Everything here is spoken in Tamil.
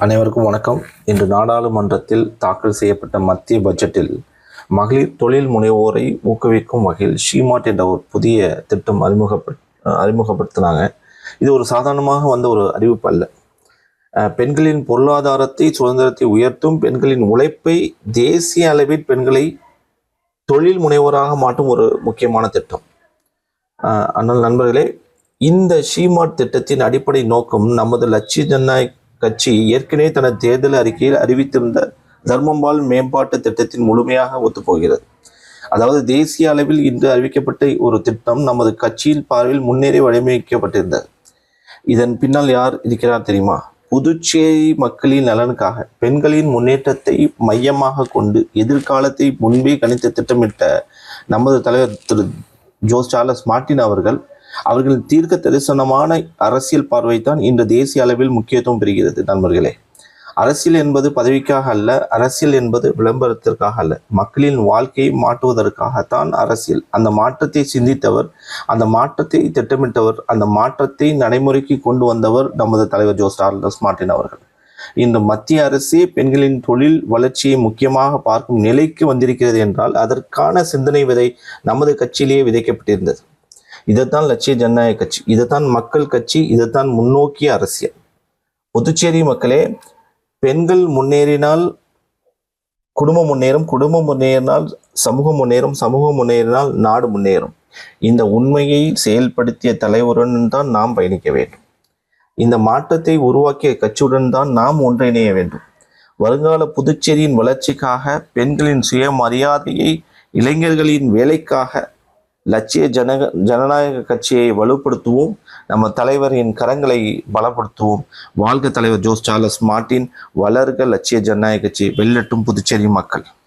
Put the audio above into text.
அனைவருக்கும் வணக்கம். இன்று நாடாளுமன்றத்தில் தாக்கல் செய்யப்பட்ட மத்திய பட்ஜெட்டில் மகளிர் தொழில் முனைவோரை ஊக்குவிக்கும் வகையில் ஷீமார்ட் என்ற ஒரு புதிய திட்டம் அறிமுகப்படுத்தினாங்க. இது ஒரு சாதாரணமாக வந்த ஒரு அறிவிப்பு அல்ல. பெண்களின் பொருளாதாரத்தை சுதந்திரத்தை உயர்த்தும், பெண்களின் உழைப்பை தேசிய அளவில் பெண்களை தொழில் முனைவோராக மாற்றும் ஒரு முக்கியமான திட்டம். ஆனால் நண்பர்களே, இந்த ஷீமார்ட் திட்டத்தின் அடிப்படை நோக்கம் நமது லட்சிய ஜனநாயக கட்சி ஏற்கனவே தனது தேர்தல் அறிக்கையில் அறிவித்திருந்த தர்மம்பால் மேம்பாட்டு திட்டத்தின் முழுமையாக ஒத்துப்போகிறது. அதாவது தேசிய அளவில் இன்று அறிவிக்கப்பட்ட ஒரு திட்டம் நமது கட்சியின் பார்வையில் முன்னேறி வடிவமைக்கப்பட்டிருந்தது. இதன் பின்னால் யார் இருக்கிறார் தெரியுமா? புதுச்சேரி மக்களின் நலனுக்காக பெண்களின் முன்னேற்றத்தை மையமாக கொண்டு எதிர்காலத்தை முன்பே கணித்து திட்டமிட்ட நமது தலைவர் திரு ஜோஸ் சார்லஸ் மார்ட்டின் அவர்களின் தீர்க்க தரிசனமான அரசியல் பார்வைத்தான் இன்று தேசிய அளவில் முக்கியத்துவம் பெறுகிறது. நண்பர்களே, அரசியல் என்பது பதவிக்காக அல்ல, அரசியல் என்பது விளம்பரத்திற்காக அல்ல, மக்களின் வாழ்க்கையை மாற்றுவதற்காகத்தான் அரசியல். அந்த மாற்றத்தை சிந்தித்தவர், அந்த மாற்றத்தை திட்டமிட்டவர், அந்த மாற்றத்தை நடைமுறைக்கு கொண்டு வந்தவர் நமது தலைவர் ஜோஸ் சார்லஸ் மார்ட்டின் அவர்கள். இன்று மத்திய அரசே பெண்களின் தொழில் வளர்ச்சியை முக்கியமாக பார்க்கும் நிலைக்கு வந்திருக்கிறது என்றால் அதற்கான சிந்தனை விதை நமது கட்சியிலேயே விதைக்கப்பட்டிருந்தது. இதைத்தான் லட்சிய ஜனநாயக கட்சி, இதைத்தான் மக்கள் கட்சி, இதைத்தான் முன்னோக்கிய அரசியல். புதுச்சேரி மக்களே, பெண்கள் முன்னேறினால் குடும்பம் முன்னேறும், குடும்பம் முன்னேறினால் சமூகம் முன்னேறும், சமூகம் முன்னேறினால் நாடு முன்னேறும். இந்த உண்மையை செயல்படுத்திய தலைவருடன் தான் நாம் பயணிக்க வேண்டும். இந்த மாற்றத்தை உருவாக்கிய கட்சியுடன் தான் நாம் ஒன்றிணைய வேண்டும். வருங்கால புதுச்சேரியின் வளர்ச்சிக்காக, பெண்களின் சுயமரியாதையை, இளைஞர்களின் வேலைக்காக லட்சிய ஜனநாயக கட்சியை வலுப்படுத்துவோம். நம்ம தலைவரின் கரங்களை பலப்படுத்துவோம். வாழ்க தலைவர் ஜோஸ் சார்லஸ் மார்ட்டின். வளர்க லட்சிய ஜனநாயக கட்சி. வெல்லட்டும் புதுச்சேரி மக்கள்.